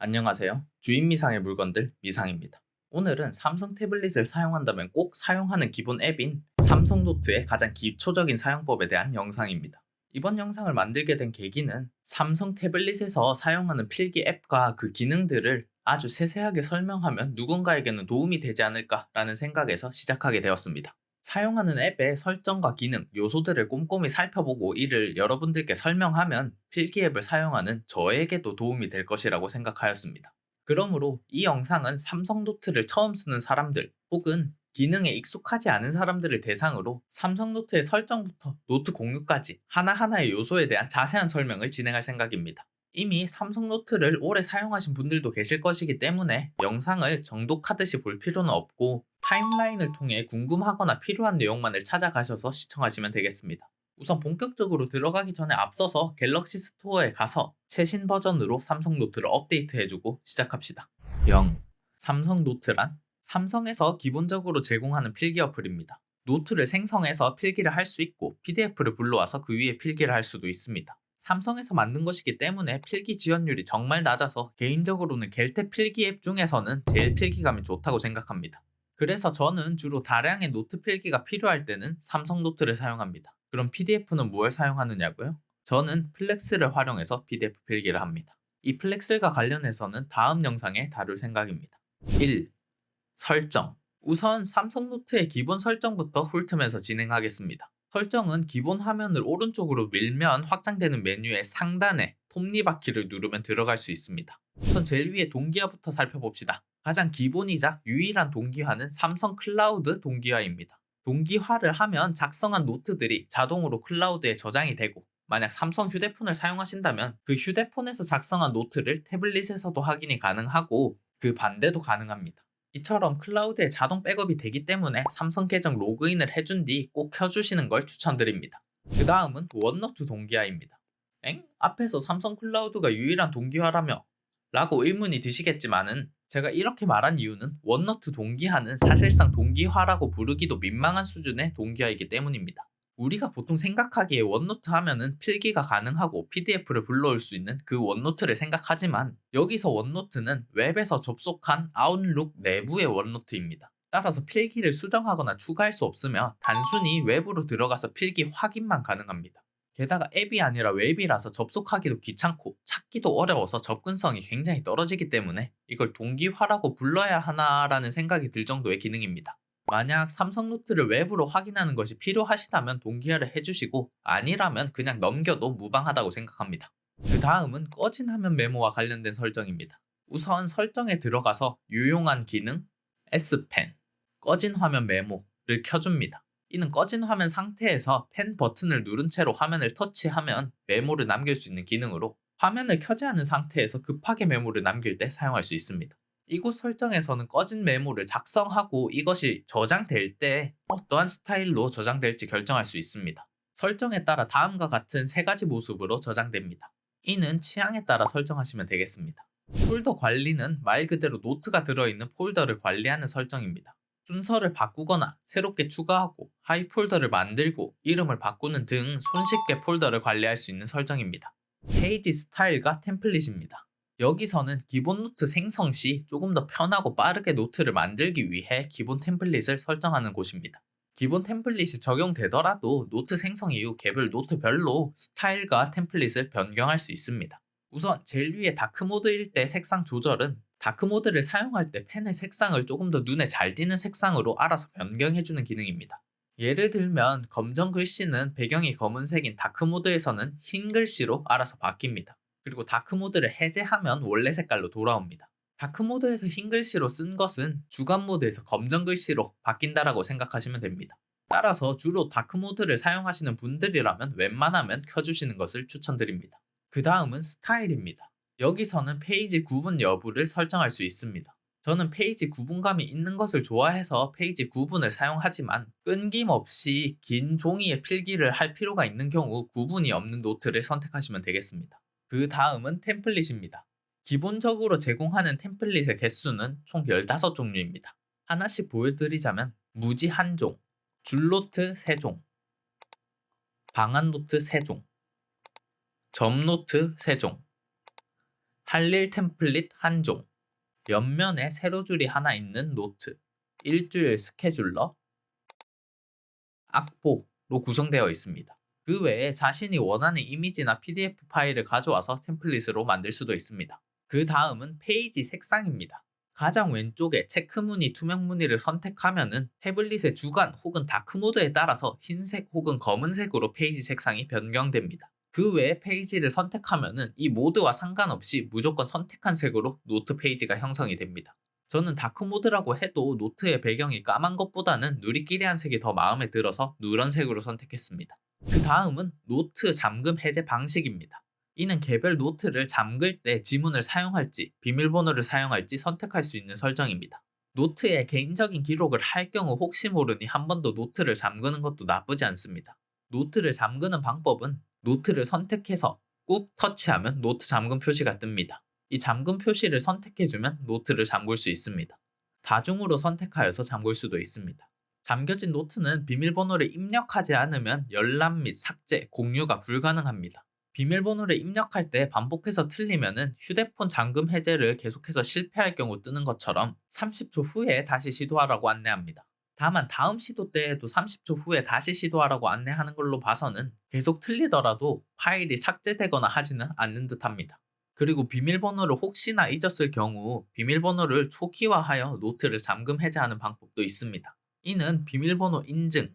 안녕하세요. 주인미상의 물건들 미상입니다. 오늘은 삼성 태블릿을 사용한다면 꼭 사용하는 기본 앱인 삼성 노트의 가장 기초적인 사용법에 대한 영상입니다. 이번 영상을 만들게 된 계기는 삼성 태블릿에서 사용하는 필기 앱과 그 기능들을 아주 세세하게 설명하면 누군가에게는 도움이 되지 않을까라는 생각에서 시작하게 되었습니다. 사용하는 앱의 설정과 기능, 요소들을 꼼꼼히 살펴보고 이를 여러분들께 설명하면 필기 앱을 사용하는 저에게도 도움이 될 것이라고 생각하였습니다. 그러므로 이 영상은 삼성 노트를 처음 쓰는 사람들 혹은 기능에 익숙하지 않은 사람들을 대상으로 삼성 노트의 설정부터 노트 공유까지 하나하나의 요소에 대한 자세한 설명을 진행할 생각입니다. 이미 삼성 노트를 오래 사용하신 분들도 계실 것이기 때문에 영상을 정독하듯이 볼 필요는 없고 타임라인을 통해 궁금하거나 필요한 내용만을 찾아가셔서 시청하시면 되겠습니다. 우선 본격적으로 들어가기 전에 앞서서 갤럭시 스토어에 가서 최신 버전으로 삼성 노트를 업데이트해주고 시작합시다. 0. 삼성 노트란 삼성에서 기본적으로 제공하는 필기 어플입니다. 노트를 생성해서 필기를 할 수 있고 PDF를 불러와서 그 위에 필기를 할 수도 있습니다. 삼성에서 만든 것이기 때문에 필기 지원율이 정말 낮아서 개인적으로는 겔테 필기 앱 중에서는 제일 필기감이 좋다고 생각합니다. 그래서 저는 주로 다량의 노트 필기가 필요할 때는 삼성 노트를 사용합니다. 그럼 PDF는 무엇을 사용하느냐고요? 저는 플렉스를 활용해서 PDF 필기를 합니다. 이 플렉스과 관련해서는 다음 영상에 다룰 생각입니다. 1. 설정. 우선 삼성 노트의 기본 설정부터 훑으면서 진행하겠습니다. 설정은 기본 화면을 오른쪽으로 밀면 확장되는 메뉴의 상단에 톱니바퀴를 누르면 들어갈 수 있습니다. 우선 제일 위에 동기화부터 살펴봅시다. 가장 기본이자 유일한 동기화는 삼성 클라우드 동기화입니다. 동기화를 하면 작성한 노트들이 자동으로 클라우드에 저장이 되고 만약 삼성 휴대폰을 사용하신다면 그 휴대폰에서 작성한 노트를 태블릿에서도 확인이 가능하고 그 반대도 가능합니다. 이처럼 클라우드에 자동 백업이 되기 때문에 삼성 계정 로그인을 해준 뒤 꼭 켜주시는 걸 추천드립니다. 그 다음은 원노트 동기화입니다. 엥? 앞에서 삼성 클라우드가 유일한 동기화라며? 라고 의문이 드시겠지만은 제가 이렇게 말한 이유는 원노트 동기화는 사실상 동기화라고 부르기도 민망한 수준의 동기화이기 때문입니다. 우리가 보통 생각하기에 원노트 하면은 필기가 가능하고 PDF를 불러올 수 있는 그 원노트를 생각하지만 여기서 원노트는 웹에서 접속한 아웃룩 내부의 원노트입니다. 따라서 필기를 수정하거나 추가할 수 없으며 단순히 웹으로 들어가서 필기 확인만 가능합니다. 게다가 앱이 아니라 웹이라서 접속하기도 귀찮고 찾기도 어려워서 접근성이 굉장히 떨어지기 때문에 이걸 동기화라고 불러야 하나라는 생각이 들 정도의 기능입니다. 만약 삼성 노트를 웹으로 확인하는 것이 필요하시다면 동기화를 해주시고 아니라면 그냥 넘겨도 무방하다고 생각합니다. 그 다음은 꺼진 화면 메모와 관련된 설정입니다. 우선 설정에 들어가서 유용한 기능, S펜, 꺼진 화면 메모를 켜줍니다. 이는 꺼진 화면 상태에서 펜 버튼을 누른 채로 화면을 터치하면 메모를 남길 수 있는 기능으로 화면을 켜지 않은 상태에서 급하게 메모를 남길 때 사용할 수 있습니다. 이곳 설정에서는 꺼진 메모를 작성하고 이것이 저장될 때 어떠한 스타일로 저장될지 결정할 수 있습니다. 설정에 따라 다음과 같은 세 가지 모습으로 저장됩니다. 이는 취향에 따라 설정하시면 되겠습니다. 폴더 관리는 말 그대로 노트가 들어있는 폴더를 관리하는 설정입니다. 순서를 바꾸거나 새롭게 추가하고 하이 폴더를 만들고 이름을 바꾸는 등 손쉽게 폴더를 관리할 수 있는 설정입니다. 페이지 스타일과 템플릿입니다. 여기서는 기본 노트 생성 시 조금 더 편하고 빠르게 노트를 만들기 위해 기본 템플릿을 설정하는 곳입니다. 기본 템플릿이 적용되더라도 노트 생성 이후 개별 노트별로 스타일과 템플릿을 변경할 수 있습니다. 우선 제일 위에 다크모드일 때 색상 조절은 다크모드를 사용할 때 펜의 색상을 조금 더 눈에 잘 띄는 색상으로 알아서 변경해주는 기능입니다. 예를 들면 검정 글씨는 배경이 검은색인 다크모드에서는 흰 글씨로 알아서 바뀝니다. 그리고 다크모드를 해제하면 원래 색깔로 돌아옵니다. 다크모드에서 흰 글씨로 쓴 것은 주간 모드에서 검정 글씨로 바뀐다라고 생각하시면 됩니다. 따라서 주로 다크모드를 사용하시는 분들이라면 웬만하면 켜주시는 것을 추천드립니다. 그 다음은 스타일입니다. 여기서는 페이지 구분 여부를 설정할 수 있습니다. 저는 페이지 구분감이 있는 것을 좋아해서 페이지 구분을 사용하지만 끊김없이 긴 종이에 필기를 할 필요가 있는 경우 구분이 없는 노트를 선택하시면 되겠습니다. 그 다음은 템플릿입니다. 기본적으로 제공하는 템플릿의 개수는 총 15종류입니다. 하나씩 보여드리자면 무지 1종, 줄노트 3종, 방안노트 3종, 점노트 3종, 할일 템플릿 한 종, 옆면에 세로줄이 하나 있는 노트, 일주일 스케줄러, 악보로 구성되어 있습니다. 그 외에 자신이 원하는 이미지나 PDF 파일을 가져와서 템플릿으로 만들 수도 있습니다. 그 다음은 페이지 색상입니다. 가장 왼쪽에 체크무늬, 투명무늬를 선택하면은 태블릿의 주간 혹은 다크모드에 따라서 흰색 혹은 검은색으로 페이지 색상이 변경됩니다. 그 외에 페이지를 선택하면은 이 모드와 상관없이 무조건 선택한 색으로 노트 페이지가 형성이 됩니다. 저는 다크모드라고 해도 노트의 배경이 까만 것보다는 누리끼리한 색이 더 마음에 들어서 누런색으로 선택했습니다. 그 다음은 노트 잠금 해제 방식입니다. 이는 개별 노트를 잠글 때 지문을 사용할지 비밀번호를 사용할지 선택할 수 있는 설정입니다. 노트에 개인적인 기록을 할 경우 혹시 모르니 한 번 더 노트를 잠그는 것도 나쁘지 않습니다. 노트를 잠그는 방법은 노트를 선택해서 꾹 터치하면 노트 잠금 표시가 뜹니다. 이 잠금 표시를 선택해주면 노트를 잠글 수 있습니다. 다중으로 선택하여서 잠글 수도 있습니다. 잠겨진 노트는 비밀번호를 입력하지 않으면 열람 및 삭제, 공유가 불가능합니다. 비밀번호를 입력할 때 반복해서 틀리면은 휴대폰 잠금 해제를 계속해서 실패할 경우 뜨는 것처럼 30초 후에 다시 시도하라고 안내합니다. 다만 다음 시도 때에도 30초 후에 다시 시도하라고 안내하는 걸로 봐서는 계속 틀리더라도 파일이 삭제되거나 하지는 않는 듯합니다. 그리고 비밀번호를 혹시나 잊었을 경우 비밀번호를 초기화하여 노트를 잠금 해제하는 방법도 있습니다. 이는 비밀번호 인증,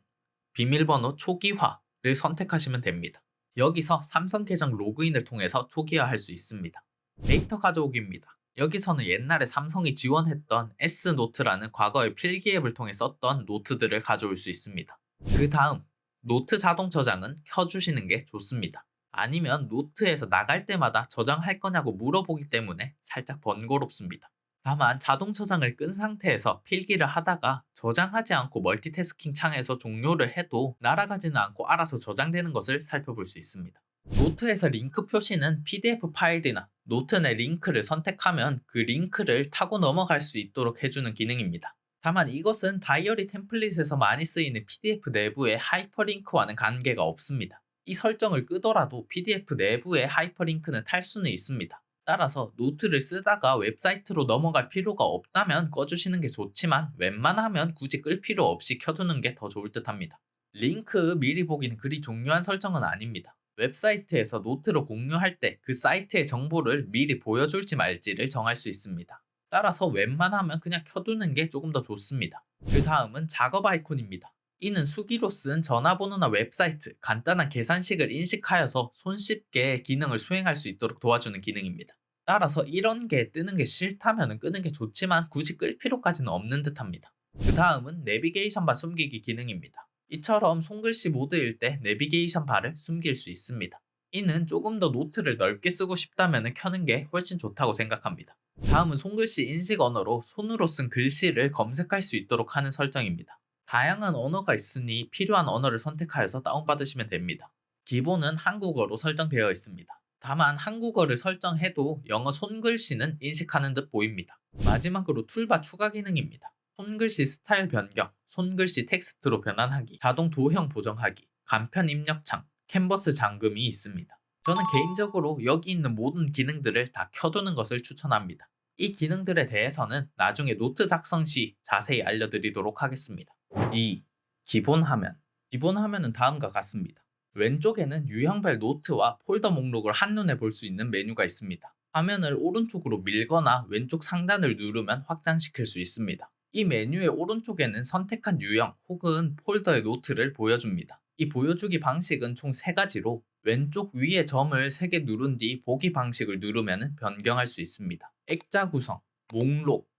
비밀번호 초기화를 선택하시면 됩니다. 여기서 삼성 계정 로그인을 통해서 초기화할 수 있습니다. 데이터 가져오기입니다. 여기서는 옛날에 삼성이 지원했던 S노트라는 과거의 필기 앱을 통해 썼던 노트들을 가져올 수 있습니다. 그 다음 노트 자동 저장은 켜주시는 게 좋습니다. 아니면 노트에서 나갈 때마다 저장할 거냐고 물어보기 때문에 살짝 번거롭습니다. 다만 자동 저장을 끈 상태에서 필기를 하다가 저장하지 않고 멀티태스킹 창에서 종료를 해도 날아가지는 않고 알아서 저장되는 것을 살펴볼 수 있습니다. 노트에서 링크 표시는 PDF 파일이나 노트 내 링크를 선택하면 그 링크를 타고 넘어갈 수 있도록 해주는 기능입니다. 다만 이것은 다이어리 템플릿에서 많이 쓰이는 PDF 내부의 하이퍼링크와는 관계가 없습니다. 이 설정을 끄더라도 PDF 내부의 하이퍼링크는 탈 수는 있습니다. 따라서 노트를 쓰다가 웹사이트로 넘어갈 필요가 없다면 꺼주시는 게 좋지만 웬만하면 굳이 끌 필요 없이 켜두는 게 더 좋을 듯 합니다. 링크 미리 보기는 그리 중요한 설정은 아닙니다. 웹사이트에서 노트로 공유할 때 그 사이트의 정보를 미리 보여줄지 말지를 정할 수 있습니다. 따라서 웬만하면 그냥 켜두는 게 조금 더 좋습니다. 그 다음은 작업 아이콘입니다. 이는 수기로 쓴 전화번호나 웹사이트, 간단한 계산식을 인식하여서 손쉽게 기능을 수행할 수 있도록 도와주는 기능입니다. 따라서 이런 게 뜨는 게 싫다면 끄는 게 좋지만 굳이 끌 필요까지는 없는 듯합니다. 그 다음은 내비게이션 바 숨기기 기능입니다. 이처럼 손글씨 모드일 때 내비게이션 바를 숨길 수 있습니다. 이는 조금 더 노트를 넓게 쓰고 싶다면 켜는 게 훨씬 좋다고 생각합니다. 다음은 손글씨 인식 언어로 손으로 쓴 글씨를 검색할 수 있도록 하는 설정입니다. 다양한 언어가 있으니 필요한 언어를 선택하여서 다운받으시면 됩니다. 기본은 한국어로 설정되어 있습니다. 다만 한국어를 설정해도 영어 손글씨는 인식하는 듯 보입니다. 마지막으로 툴바 추가 기능입니다. 손글씨 스타일 변경, 손글씨 텍스트로 변환하기, 자동 도형 보정하기, 간편 입력창, 캔버스 잠금이 있습니다. 저는 개인적으로 여기 있는 모든 기능들을 다 켜두는 것을 추천합니다. 이 기능들에 대해서는 나중에 노트 작성 시 자세히 알려드리도록 하겠습니다. 2. 기본 화면. 기본 화면은 다음과 같습니다. 왼쪽에는 유형별 노트와 폴더 목록을 한눈에 볼 수 있는 메뉴가 있습니다. 화면을 오른쪽으로 밀거나 왼쪽 상단을 누르면 확장시킬 수 있습니다. 이 메뉴의 오른쪽에는 선택한 유형 혹은 폴더의 노트를 보여줍니다. 이 보여주기 방식은 총 3가지로 왼쪽 위에 점을 3개 누른 뒤 보기 방식을 누르면 변경할 수 있습니다. 액자 구성, 목록,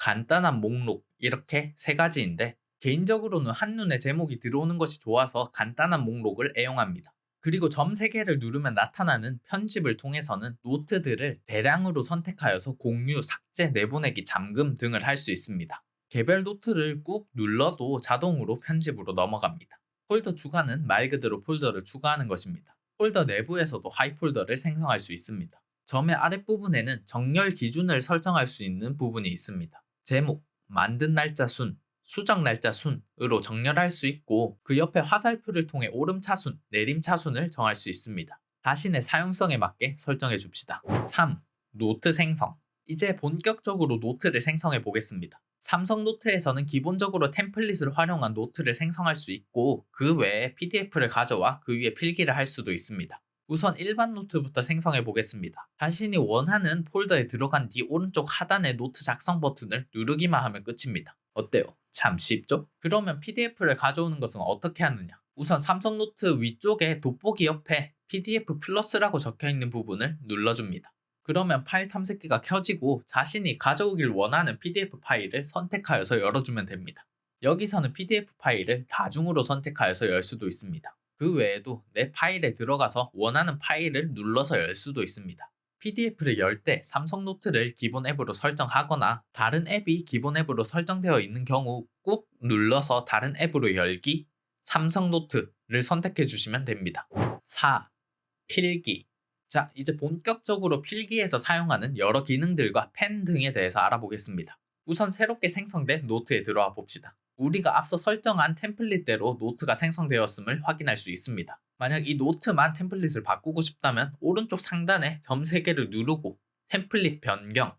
간단한 목록 이렇게 3가지인데 개인적으로는 한눈에 제목이 들어오는 것이 좋아서 간단한 목록을 애용합니다. 그리고 점 3개를 누르면 나타나는 편집을 통해서는 노트들을 대량으로 선택하여서 공유, 삭제, 내보내기, 잠금 등을 할 수 있습니다. 개별 노트를 꾹 눌러도 자동으로 편집으로 넘어갑니다. 폴더 추가는 말 그대로 폴더를 추가하는 것입니다. 폴더 내부에서도 하이폴더를 생성할 수 있습니다. 점의 아랫부분에는 정렬 기준을 설정할 수 있는 부분이 있습니다. 제목, 만든 날짜 순, 수정 날짜 순으로 정렬할 수 있고 그 옆에 화살표를 통해 오름 차순, 내림 차순을 정할 수 있습니다. 자신의 사용성에 맞게 설정해 줍시다. 3. 노트 생성. 이제 본격적으로 노트를 생성해 보겠습니다. 삼성 노트에서는 기본적으로 템플릿을 활용한 노트를 생성할 수 있고 그 외에 PDF를 가져와 그 위에 필기를 할 수도 있습니다. 우선 일반 노트부터 생성해 보겠습니다. 자신이 원하는 폴더에 들어간 뒤 오른쪽 하단의 노트 작성 버튼을 누르기만 하면 끝입니다. 어때요? 참 쉽죠? 그러면 PDF를 가져오는 것은 어떻게 하느냐? 우선 삼성 노트 위쪽에 돋보기 옆에 PDF 플러스라고 적혀 있는 부분을 눌러줍니다. 그러면 파일 탐색기가 켜지고 자신이 가져오길 원하는 PDF 파일을 선택하여서 열어주면 됩니다. 여기서는 PDF 파일을 다중으로 선택하여서 열 수도 있습니다. 그 외에도 내 파일에 들어가서 원하는 파일을 눌러서 열 수도 있습니다. PDF를 열 때 삼성 노트를 기본 앱으로 설정하거나 다른 앱이 기본 앱으로 설정되어 있는 경우 꾹 눌러서 다른 앱으로 열기, 삼성 노트를 선택해 주시면 됩니다. 4. 필기. 자, 이제 본격적으로 필기에서 사용하는 여러 기능들과 펜 등에 대해서 알아보겠습니다. 우선 새롭게 생성된 노트에 들어와 봅시다. 우리가 앞서 설정한 템플릿대로 노트가 생성되었음을 확인할 수 있습니다. 만약 이 노트만 템플릿을 바꾸고 싶다면 오른쪽 상단에 점 3개를 누르고 템플릿 변경,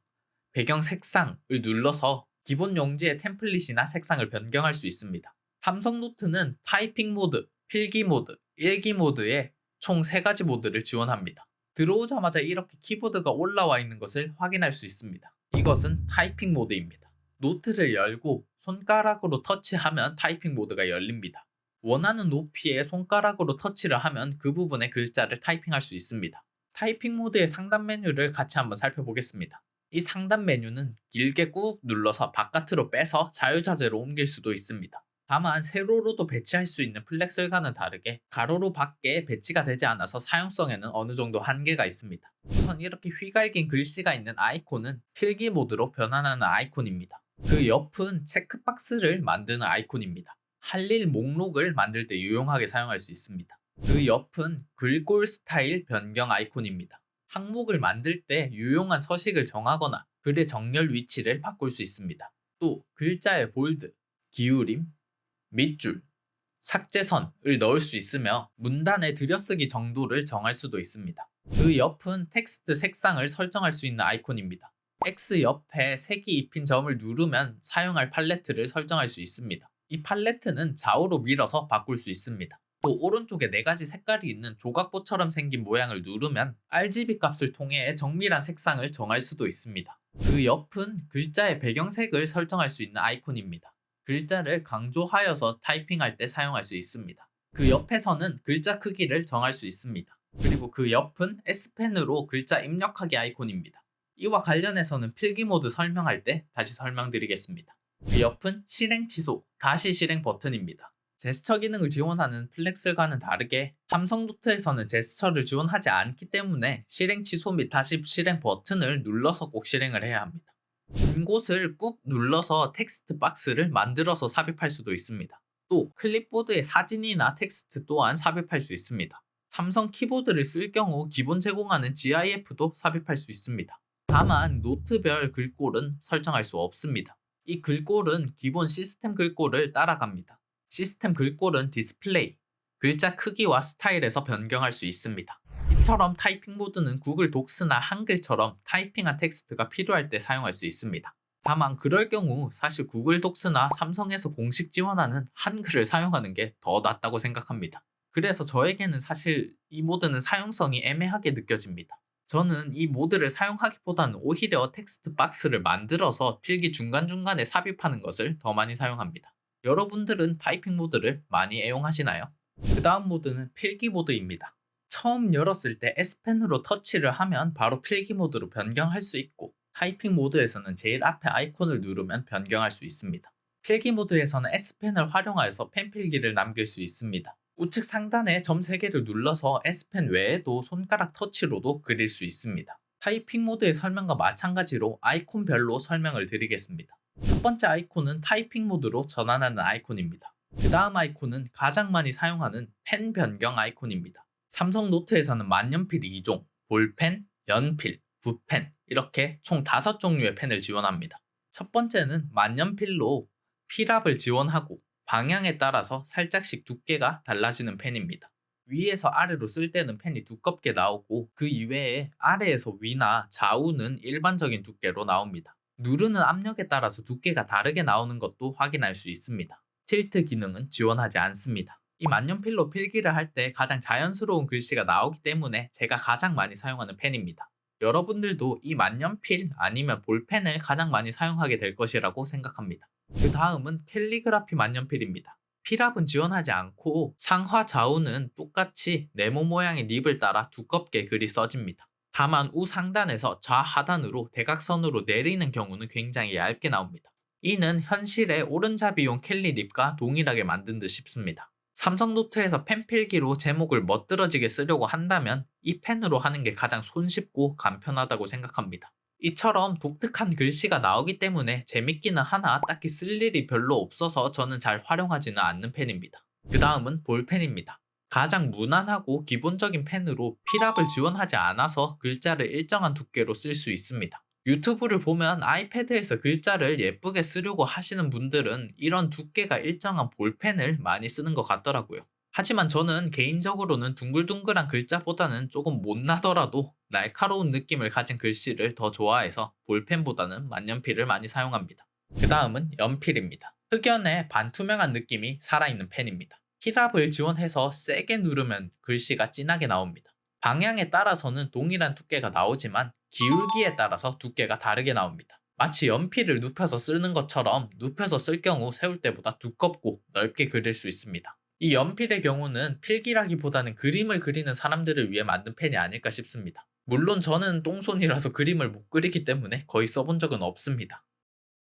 배경 색상을 눌러서 기본 용지의 템플릿이나 색상을 변경할 수 있습니다. 삼성 노트는 타이핑 모드, 필기 모드, 일기 모드에 총 3가지 모드를 지원합니다. 들어오자마자 이렇게 키보드가 올라와 있는 것을 확인할 수 있습니다. 이것은 타이핑 모드입니다. 노트를 열고 손가락으로 터치하면 타이핑 모드가 열립니다. 원하는 높이에 손가락으로 터치를 하면 그 부분의 글자를 타이핑할 수 있습니다. 타이핑 모드의 상단 메뉴를 같이 한번 살펴보겠습니다. 이 상단 메뉴는 길게 꾹 눌러서 바깥으로 빼서 자유자재로 옮길 수도 있습니다. 다만 세로로도 배치할 수 있는 플렉슬과는 다르게 가로로 밖에 배치가 되지 않아서 사용성에는 어느 정도 한계가 있습니다. 우선 이렇게 휘갈긴 글씨가 있는 아이콘은 필기 모드로 변환하는 아이콘입니다. 그 옆은 체크박스를 만드는 아이콘입니다. 할 일 목록을 만들 때 유용하게 사용할 수 있습니다. 그 옆은 글꼴 스타일 변경 아이콘입니다. 항목을 만들 때 유용한 서식을 정하거나 글의 정렬 위치를 바꿀 수 있습니다. 또 글자의 볼드, 기울임, 밑줄, 삭제선을 넣을 수 있으며 문단의 들여쓰기 정도를 정할 수도 있습니다. 그 옆은 텍스트 색상을 설정할 수 있는 아이콘입니다. X 옆에 색이 입힌 점을 누르면 사용할 팔레트를 설정할 수 있습니다. 이 팔레트는 좌우로 밀어서 바꿀 수 있습니다. 또 오른쪽에 4가지 색깔이 있는 조각보처럼 생긴 모양을 누르면 RGB 값을 통해 정밀한 색상을 정할 수도 있습니다. 그 옆은 글자의 배경색을 설정할 수 있는 아이콘입니다. 글자를 강조하여서 타이핑할 때 사용할 수 있습니다. 그 옆에서는 글자 크기를 정할 수 있습니다. 그리고 그 옆은 S펜으로 글자 입력하기 아이콘입니다. 이와 관련해서는 필기 모드 설명할 때 다시 설명드리겠습니다. 그 옆은 실행 취소, 다시 실행 버튼입니다. 제스처 기능을 지원하는 플렉슬과는 다르게 삼성 노트에서는 제스처를 지원하지 않기 때문에 실행 취소 및 다시 실행 버튼을 눌러서 꼭 실행을 해야 합니다. 긴 곳을 꾹 눌러서 텍스트 박스를 만들어서 삽입할 수도 있습니다. 또 클립보드에 사진이나 텍스트 또한 삽입할 수 있습니다. 삼성 키보드를 쓸 경우 기본 제공하는 GIF도 삽입할 수 있습니다. 다만 노트별 글꼴은 설정할 수 없습니다. 이 글꼴은 기본 시스템 글꼴을 따라갑니다. 시스템 글꼴은 디스플레이, 글자 크기와 스타일에서 변경할 수 있습니다. 이처럼 타이핑 모드는 구글 독스나 한글처럼 타이핑한 텍스트가 필요할 때 사용할 수 있습니다. 다만 그럴 경우 사실 구글 독스나 삼성에서 공식 지원하는 한글을 사용하는 게 더 낫다고 생각합니다. 그래서 저에게는 사실 이 모드는 사용성이 애매하게 느껴집니다. 저는 이 모드를 사용하기보다는 오히려 텍스트 박스를 만들어서 필기 중간중간에 삽입하는 것을 더 많이 사용합니다. 여러분들은 타이핑 모드를 많이 애용하시나요? 그 다음 모드는 필기 모드입니다. 처음 열었을 때 S펜으로 터치를 하면 바로 필기 모드로 변경할 수 있고 타이핑 모드에서는 제일 앞에 아이콘을 누르면 변경할 수 있습니다. 필기 모드에서는 S펜을 활용하여서 펜 필기를 남길 수 있습니다. 우측 상단에 점 3개를 눌러서 S펜 외에도 손가락 터치로도 그릴 수 있습니다. 타이핑 모드의 설명과 마찬가지로 아이콘별로 설명을 드리겠습니다. 첫 번째 아이콘은 타이핑 모드로 전환하는 아이콘입니다. 그 다음 아이콘은 가장 많이 사용하는 펜 변경 아이콘입니다. 삼성 노트에서는 만년필 2종, 볼펜, 연필, 붓펜 이렇게 총 5종류의 펜을 지원합니다. 첫 번째는 만년필로 필압을 지원하고 방향에 따라서 살짝씩 두께가 달라지는 펜입니다. 위에서 아래로 쓸 때는 펜이 두껍게 나오고 그 이외에 아래에서 위나 좌우는 일반적인 두께로 나옵니다. 누르는 압력에 따라서 두께가 다르게 나오는 것도 확인할 수 있습니다. 틸트 기능은 지원하지 않습니다. 이 만년필로 필기를 할 때 가장 자연스러운 글씨가 나오기 때문에 제가 가장 많이 사용하는 펜입니다. 여러분들도 이 만년필 아니면 볼펜을 가장 많이 사용하게 될 것이라고 생각합니다. 그 다음은 캘리그라피 만년필입니다. 필압은 지원하지 않고 상하 좌우는 똑같이 네모 모양의 닙을 따라 두껍게 글이 써집니다. 다만 우상단에서 좌하단으로 대각선으로 내리는 경우는 굉장히 얇게 나옵니다. 이는 현실의 오른잡이용 캘리 닙과 동일하게 만든 듯 싶습니다. 삼성노트에서 펜필기로 제목을 멋들어지게 쓰려고 한다면 이 펜으로 하는 게 가장 손쉽고 간편하다고 생각합니다. 이처럼 독특한 글씨가 나오기 때문에 재밌기는 하나 딱히 쓸 일이 별로 없어서 저는 잘 활용하지는 않는 펜입니다. 그 다음은 볼펜입니다. 가장 무난하고 기본적인 펜으로 필압을 지원하지 않아서 글자를 일정한 두께로 쓸 수 있습니다. 유튜브를 보면 아이패드에서 글자를 예쁘게 쓰려고 하시는 분들은 이런 두께가 일정한 볼펜을 많이 쓰는 것 같더라고요. 하지만 저는 개인적으로는 둥글둥글한 글자보다는 조금 못나더라도 날카로운 느낌을 가진 글씨를 더 좋아해서 볼펜보다는 만년필을 많이 사용합니다. 그 다음은 연필입니다. 흑연의 반투명한 느낌이 살아있는 펜입니다. 필압을 지원해서 세게 누르면 글씨가 진하게 나옵니다. 방향에 따라서는 동일한 두께가 나오지만 기울기에 따라서 두께가 다르게 나옵니다. 마치 연필을 눕혀서 쓰는 것처럼 눕혀서 쓸 경우 세울 때보다 두껍고 넓게 그릴 수 있습니다. 이 연필의 경우는 필기라기보다는 그림을 그리는 사람들을 위해 만든 펜이 아닐까 싶습니다. 물론 저는 똥손이라서 그림을 못 그리기 때문에 거의 써본 적은 없습니다.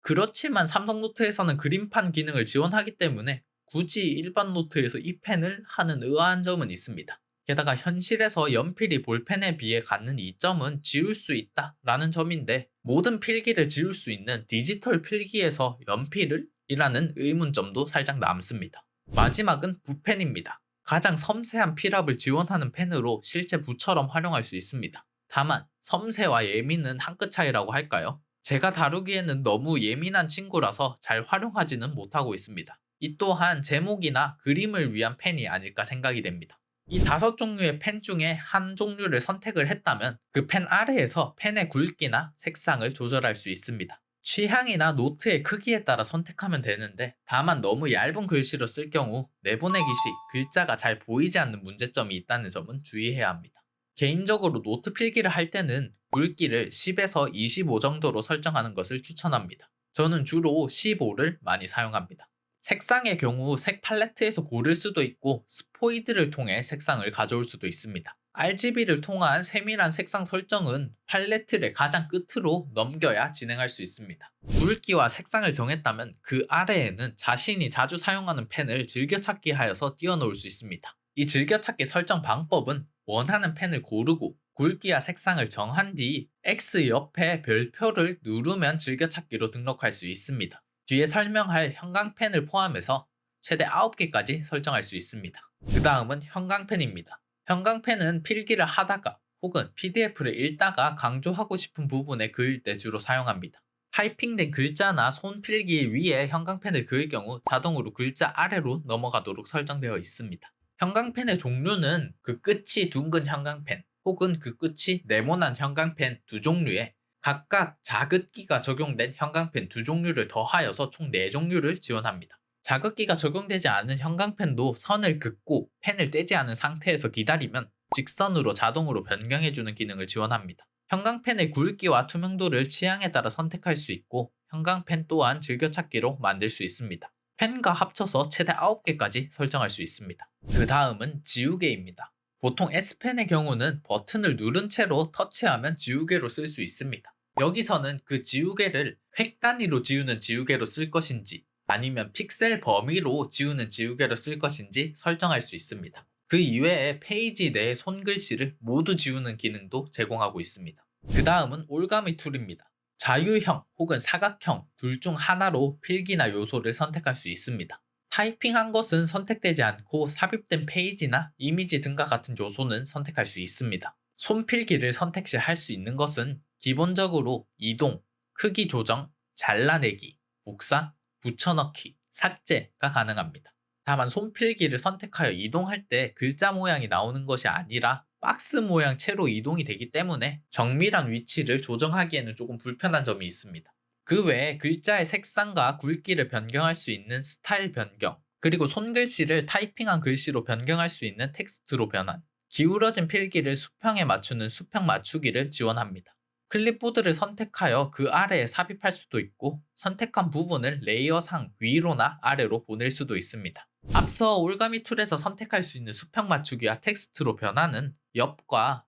그렇지만 삼성노트에서는 그림판 기능을 지원하기 때문에 굳이 일반 노트에서 이 펜을 하는 의아한 점은 있습니다. 게다가 현실에서 연필이 볼펜에 비해 갖는 이점은 지울 수 있다 라는 점인데 모든 필기를 지울 수 있는 디지털 필기에서 연필을? 이라는 의문점도 살짝 남습니다. 마지막은 붓펜입니다. 가장 섬세한 필압을 지원하는 펜으로 실제 붓처럼 활용할 수 있습니다. 다만 섬세와 예민은 한 끗 차이라고 할까요? 제가 다루기에는 너무 예민한 친구라서 잘 활용하지는 못하고 있습니다. 이 또한 제목이나 그림을 위한 펜이 아닐까 생각이 됩니다. 이 5종류의 펜 중에 한 종류를 선택을 했다면 그 펜 아래에서 펜의 굵기나 색상을 조절할 수 있습니다. 취향이나 노트의 크기에 따라 선택하면 되는데 다만 너무 얇은 글씨로 쓸 경우 내보내기 시 글자가 잘 보이지 않는 문제점이 있다는 점은 주의해야 합니다. 개인적으로 노트 필기를 할 때는 굵기를 10에서 25 정도로 설정하는 것을 추천합니다. 저는 주로 15를 많이 사용합니다. 색상의 경우 색 팔레트에서 고를 수도 있고 스포이드를 통해 색상을 가져올 수도 있습니다. RGB를 통한 세밀한 색상 설정은 팔레트를 가장 끝으로 넘겨야 진행할 수 있습니다. 굵기와 색상을 정했다면 그 아래에는 자신이 자주 사용하는 펜을 즐겨찾기 하여서 띄워놓을 수 있습니다. 이 즐겨찾기 설정 방법은 원하는 펜을 고르고 굵기와 색상을 정한 뒤 X 옆에 별표를 누르면 즐겨찾기로 등록할 수 있습니다. 뒤에 설명할 형광펜을 포함해서 최대 9개까지 설정할 수 있습니다. 그 다음은 형광펜입니다. 형광펜은 필기를 하다가 혹은 PDF를 읽다가 강조하고 싶은 부분에 그릴 때 주로 사용합니다. 타이핑된 글자나 손필기 위에 형광펜을 그을 경우 자동으로 글자 아래로 넘어가도록 설정되어 있습니다. 형광펜의 종류는 그 끝이 둥근 형광펜 혹은 그 끝이 네모난 형광펜 두 종류에 각각 자극기가 적용된 형광펜 두 종류를 더하여서 총 4종류를 지원합니다. 자극기가 적용되지 않은 형광펜도 선을 긋고 펜을 떼지 않은 상태에서 기다리면 직선으로 자동으로 변경해주는 기능을 지원합니다. 형광펜의 굵기와 투명도를 취향에 따라 선택할 수 있고 형광펜 또한 즐겨찾기로 만들 수 있습니다. 펜과 합쳐서 최대 9개까지 설정할 수 있습니다. 그 다음은 지우개입니다. 보통 S펜의 경우는 버튼을 누른 채로 터치하면 지우개로 쓸 수 있습니다. 여기서는 그 지우개를 획 단위로 지우는 지우개로 쓸 것인지 아니면 픽셀 범위로 지우는 지우개로 쓸 것인지 설정할 수 있습니다. 그 이외에 페이지 내 손글씨를 모두 지우는 기능도 제공하고 있습니다. 그 다음은 올가미 툴입니다. 자유형 혹은 사각형 둘 중 하나로 필기나 요소를 선택할 수 있습니다. 타이핑한 것은 선택되지 않고 삽입된 페이지나 이미지 등과 같은 요소는 선택할 수 있습니다. 손필기를 선택 시 할 수 있는 것은 기본적으로 이동, 크기 조정, 잘라내기, 복사, 붙여넣기, 삭제가 가능합니다. 다만 손필기를 선택하여 이동할 때 글자 모양이 나오는 것이 아니라 박스 모양 채로 이동이 되기 때문에 정밀한 위치를 조정하기에는 조금 불편한 점이 있습니다. 그 외에 글자의 색상과 굵기를 변경할 수 있는 스타일 변경, 그리고 손글씨를 타이핑한 글씨로 변경할 수 있는 텍스트로 변환, 기울어진 필기를 수평에 맞추는 수평 맞추기를 지원합니다. 클립보드를 선택하여 그 아래에 삽입할 수도 있고 선택한 부분을 레이어상 위로나 아래로 보낼 수도 있습니다. 앞서 올가미 툴에서 선택할 수 있는 수평 맞추기와 텍스트로 변화는 옆과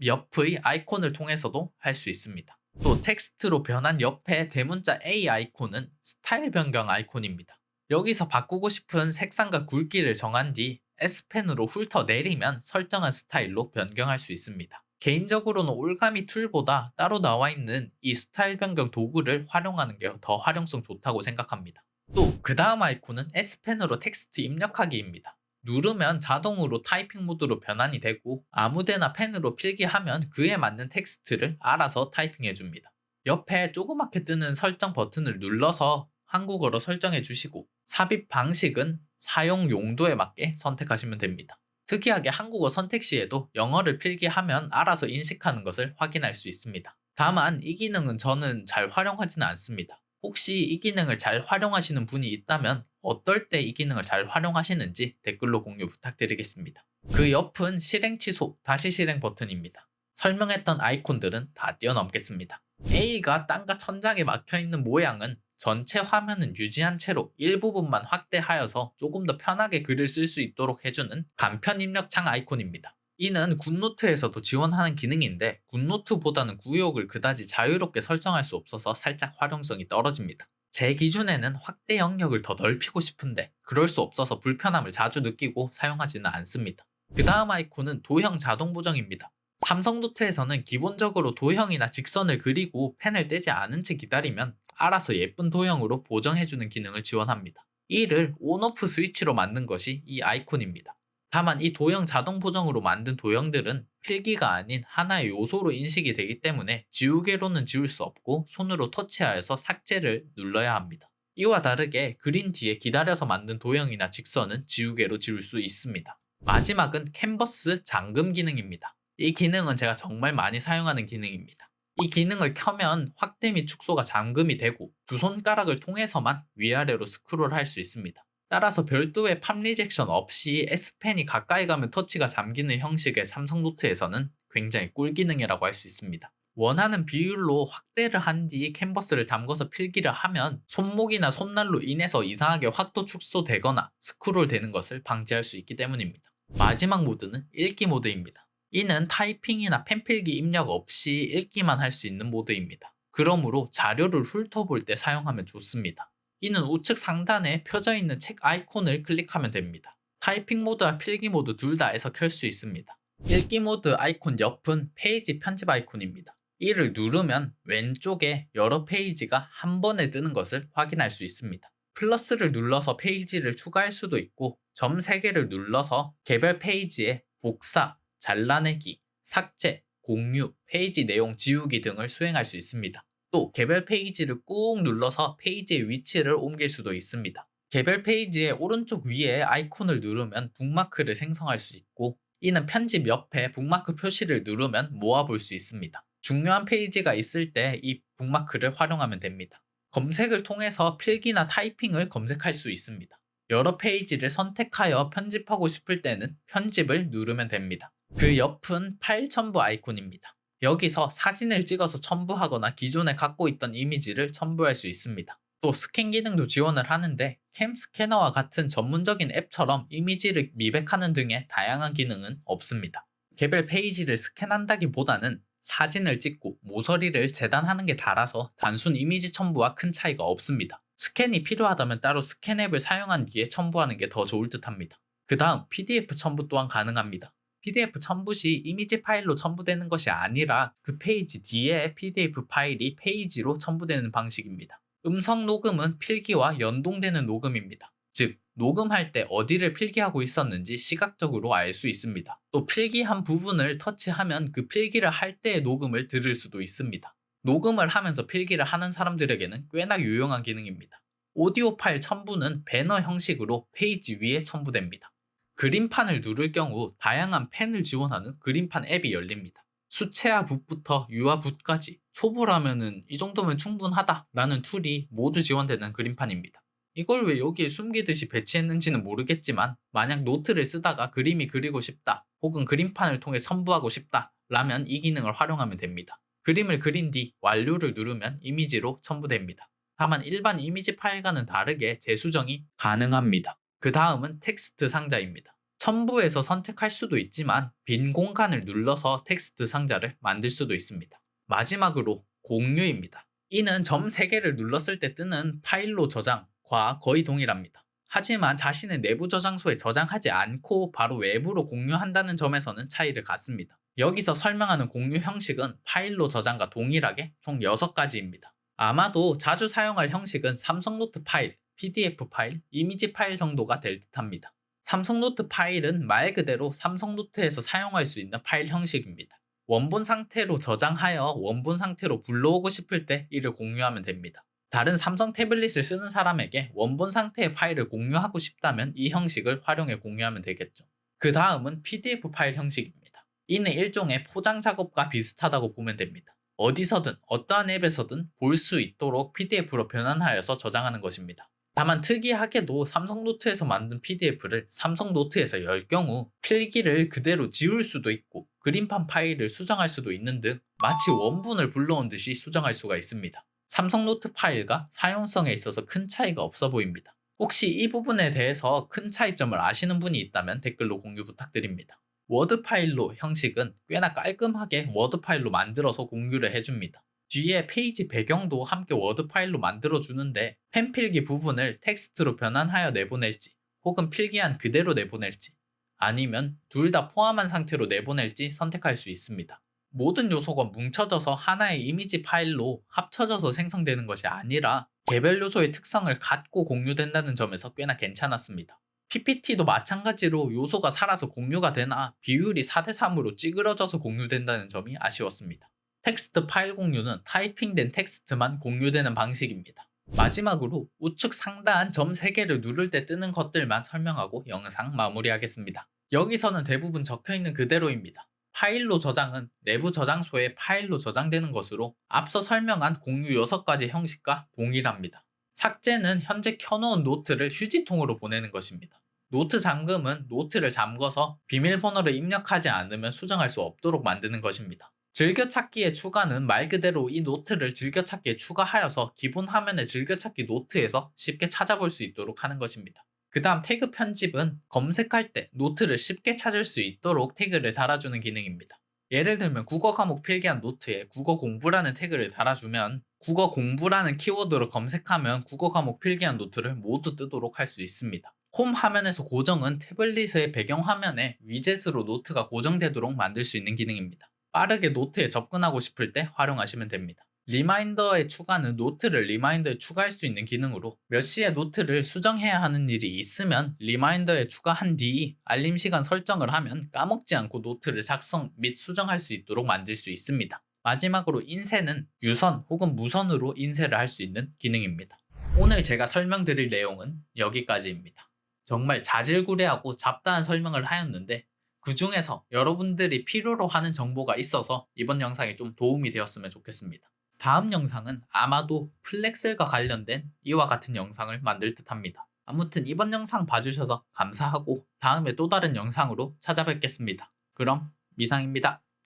옆의 아이콘을 통해서도 할 수 있습니다. 또 텍스트로 변한 옆에 대문자 A 아이콘은 스타일 변경 아이콘입니다. 여기서 바꾸고 싶은 색상과 굵기를 정한 뒤 S펜으로 훑어 내리면 설정한 스타일로 변경할 수 있습니다. 개인적으로는 올가미 툴보다 따로 나와 있는 이 스타일 변경 도구를 활용하는 게 더 활용성 좋다고 생각합니다. 또 그 다음 아이콘은 S펜으로 텍스트 입력하기입니다. 누르면 자동으로 타이핑 모드로 변환이 되고 아무데나 펜으로 필기하면 그에 맞는 텍스트를 알아서 타이핑해 줍니다. 옆에 조그맣게 뜨는 설정 버튼을 눌러서 한국어로 설정해 주시고 삽입 방식은 사용 용도에 맞게 선택하시면 됩니다. 특이하게 한국어 선택 시에도 영어를 필기하면 알아서 인식하는 것을 확인할 수 있습니다. 다만 이 기능은 저는 잘 활용하지는 않습니다. 혹시 이 기능을 잘 활용하시는 분이 있다면 어떨 때 이 기능을 잘 활용하시는지 댓글로 공유 부탁드리겠습니다. 그 옆은 실행 취소, 다시 실행 버튼입니다. 설명했던 아이콘들은 다 뛰어넘겠습니다. A가 땅과 천장에 막혀있는 모양은 전체 화면은 유지한 채로 일부분만 확대하여서 조금 더 편하게 글을 쓸 수 있도록 해주는 간편 입력창 아이콘입니다. 이는 굿노트에서도 지원하는 기능인데 굿노트보다는 구역을 그다지 자유롭게 설정할 수 없어서 살짝 활용성이 떨어집니다. 제 기준에는 확대 영역을 더 넓히고 싶은데 그럴 수 없어서 불편함을 자주 느끼고 사용하지는 않습니다. 그 다음 아이콘은 도형 자동 보정입니다. 삼성노트에서는 기본적으로 도형이나 직선을 그리고 펜을 떼지 않은 채 기다리면 알아서 예쁜 도형으로 보정해주는 기능을 지원합니다. 이를 온오프 스위치로 만든 것이 이 아이콘입니다. 다만 이 도형 자동 보정으로 만든 도형들은 필기가 아닌 하나의 요소로 인식이 되기 때문에 지우개로는 지울 수 없고 손으로 터치하여서 삭제를 눌러야 합니다. 이와 다르게 그린 뒤에 기다려서 만든 도형이나 직선은 지우개로 지울 수 있습니다. 마지막은 캔버스 잠금 기능입니다. 이 기능은 제가 정말 많이 사용하는 기능입니다. 이 기능을 켜면 확대 및 축소가 잠금이 되고 두 손가락을 통해서만 위아래로 스크롤 할 수 있습니다. 따라서 별도의 팝 리젝션 없이 S펜이 가까이 가면 터치가 잠기는 형식의 삼성노트에서는 굉장히 꿀 기능이라고 할 수 있습니다. 원하는 비율로 확대를 한 뒤 캔버스를 잠궈서 필기를 하면 손목이나 손날로 인해서 이상하게 확도 축소되거나 스크롤 되는 것을 방지할 수 있기 때문입니다. 마지막 모드는 읽기 모드입니다. 이는 타이핑이나 펜필기 입력 없이 읽기만 할 수 있는 모드입니다. 그러므로 자료를 훑어볼 때 사용하면 좋습니다. 이는 우측 상단에 펴져 있는 책 아이콘을 클릭하면 됩니다. 타이핑 모드와 필기 모드 둘 다에서 켤 수 있습니다. 읽기 모드 아이콘 옆은 페이지 편집 아이콘입니다. 이를 누르면 왼쪽에 여러 페이지가 한 번에 뜨는 것을 확인할 수 있습니다. 플러스를 눌러서 페이지를 추가할 수도 있고 점 3개를 눌러서 개별 페이지에 복사, 잘라내기, 삭제, 공유, 페이지 내용 지우기 등을 수행할 수 있습니다. 또 개별 페이지를 꾹 눌러서 페이지의 위치를 옮길 수도 있습니다. 개별 페이지의 오른쪽 위에 아이콘을 누르면 북마크를 생성할 수 있고 이는 편집 옆에 북마크 표시를 누르면 모아볼 수 있습니다. 중요한 페이지가 있을 때 이 북마크를 활용하면 됩니다. 검색을 통해서 필기나 타이핑을 검색할 수 있습니다. 여러 페이지를 선택하여 편집하고 싶을 때는 편집을 누르면 됩니다. 그 옆은 파일 첨부 아이콘입니다. 여기서 사진을 찍어서 첨부하거나 기존에 갖고 있던 이미지를 첨부할 수 있습니다. 또 스캔 기능도 지원을 하는데 캠 스캐너와 같은 전문적인 앱처럼 이미지를 미백하는 등의 다양한 기능은 없습니다. 개별 페이지를 스캔한다기보다는 사진을 찍고 모서리를 재단하는 게 달아서 단순 이미지 첨부와 큰 차이가 없습니다. 스캔이 필요하다면 따로 스캔 앱을 사용한 뒤에 첨부하는 게 더 좋을 듯 합니다. 그 다음 PDF 첨부 또한 가능합니다. PDF 첨부 시 이미지 파일로 첨부되는 것이 아니라 그 페이지 뒤에 PDF 파일이 페이지로 첨부되는 방식입니다. 음성 녹음은 필기와 연동되는 녹음입니다. 즉, 녹음할 때 어디를 필기하고 있었는지 시각적으로 알 수 있습니다. 또 필기한 부분을 터치하면 그 필기를 할 때의 녹음을 들을 수도 있습니다. 녹음을 하면서 필기를 하는 사람들에게는 꽤나 유용한 기능입니다. 오디오 파일 첨부는 배너 형식으로 페이지 위에 첨부됩니다. 그림판을 누를 경우 다양한 펜을 지원하는 그림판 앱이 열립니다. 수채화 붓부터 유화 붓까지 초보라면은 이 정도면 충분하다 라는 툴이 모두 지원되는 그림판입니다. 이걸 왜 여기에 숨기듯이 배치했는지는 모르겠지만 만약 노트를 쓰다가 그림이 그리고 싶다 혹은 그림판을 통해 첨부하고 싶다 라면 이 기능을 활용하면 됩니다. 그림을 그린 뒤 완료를 누르면 이미지로 첨부됩니다. 다만 일반 이미지 파일과는 다르게 재수정이 가능합니다. 그 다음은 텍스트 상자입니다. 첨부해서 선택할 수도 있지만 빈 공간을 눌러서 텍스트 상자를 만들 수도 있습니다. 마지막으로 공유입니다. 이는 점 3개를 눌렀을 때 뜨는 파일로 저장과 거의 동일합니다. 하지만 자신의 내부 저장소에 저장하지 않고 바로 외부로 공유한다는 점에서는 차이를 갖습니다. 여기서 설명하는 공유 형식은 파일로 저장과 동일하게 총 6가지입니다. 아마도 자주 사용할 형식은 삼성노트 파일, PDF 파일, 이미지 파일 정도가 될 듯합니다. 삼성노트 파일은 말 그대로 삼성노트에서 사용할 수 있는 파일 형식입니다. 원본 상태로 저장하여 원본 상태로 불러오고 싶을 때 이를 공유하면 됩니다. 다른 삼성 태블릿을 쓰는 사람에게 원본 상태의 파일을 공유하고 싶다면 이 형식을 활용해 공유하면 되겠죠. 그 다음은 PDF 파일 형식입니다. 이는 일종의 포장 작업과 비슷하다고 보면 됩니다. 어디서든 어떠한 앱에서든 볼 수 있도록 PDF로 변환하여서 저장하는 것입니다. 다만 특이하게도 삼성노트에서 만든 PDF를 삼성노트에서 열 경우 필기를 그대로 지울 수도 있고 그림판 파일을 수정할 수도 있는 등 마치 원본을 불러온 듯이 수정할 수가 있습니다. 삼성노트 파일과 사용성에 있어서 큰 차이가 없어 보입니다. 혹시 이 부분에 대해서 큰 차이점을 아시는 분이 있다면 댓글로 공유 부탁드립니다. 워드 파일로 형식은 꽤나 깔끔하게 워드 파일로 만들어서 공유를 해줍니다. 뒤에 페이지 배경도 함께 워드 파일로 만들어주는데 펜 필기 부분을 텍스트로 변환하여 내보낼지 혹은 필기한 그대로 내보낼지 아니면 둘 다 포함한 상태로 내보낼지 선택할 수 있습니다. 모든 요소가 뭉쳐져서 하나의 이미지 파일로 합쳐져서 생성되는 것이 아니라 개별 요소의 특성을 갖고 공유된다는 점에서 꽤나 괜찮았습니다. PPT도 마찬가지로 요소가 살아서 공유가 되나 비율이 4:3으로 찌그러져서 공유된다는 점이 아쉬웠습니다. 텍스트 파일 공유는 타이핑된 텍스트만 공유되는 방식입니다. 마지막으로 우측 상단 점 3개를 누를 때 뜨는 것들만 설명하고 영상 마무리하겠습니다. 여기서는 대부분 적혀있는 그대로입니다. 파일로 저장은 내부 저장소에 파일로 저장되는 것으로 앞서 설명한 공유 6가지 형식과 동일합니다. 삭제는 현재 켜놓은 노트를 휴지통으로 보내는 것입니다. 노트 잠금은 노트를 잠궈서 비밀번호를 입력하지 않으면 수정할 수 없도록 만드는 것입니다. 즐겨찾기의 추가는 말 그대로 이 노트를 즐겨찾기에 추가하여서 기본 화면의 즐겨찾기 노트에서 쉽게 찾아볼 수 있도록 하는 것입니다. 그 다음 태그 편집은 검색할 때 노트를 쉽게 찾을 수 있도록 태그를 달아주는 기능입니다. 예를 들면 국어 과목 필기한 노트에 국어 공부라는 태그를 달아주면 국어 공부라는 키워드로 검색하면 국어 과목 필기한 노트를 모두 뜨도록 할 수 있습니다. 홈 화면에서 고정은 태블릿의 배경 화면에 위젯으로 노트가 고정되도록 만들 수 있는 기능입니다. 빠르게 노트에 접근하고 싶을 때 활용하시면 됩니다. 리마인더의 추가는 노트를 리마인더에 추가할 수 있는 기능으로 몇 시에 노트를 수정해야 하는 일이 있으면 리마인더에 추가한 뒤 알림 시간 설정을 하면 까먹지 않고 노트를 작성 및 수정할 수 있도록 만들 수 있습니다. 마지막으로 인쇄는 유선 혹은 무선으로 인쇄를 할 수 있는 기능입니다. 오늘 제가 설명드릴 내용은 여기까지입니다. 정말 자질구레하고 잡다한 설명을 하였는데 그 중에서 여러분들이 필요로 하는 정보가 있어서 이번 영상이 좀 도움이 되었으면 좋겠습니다. 다음 영상은 아마도 플렉셀과 관련된 이와 같은 영상을 만들 듯 합니다. 아무튼 이번 영상 봐주셔서 감사하고 다음에 또 다른 영상으로 찾아뵙겠습니다. 그럼 미상입니다.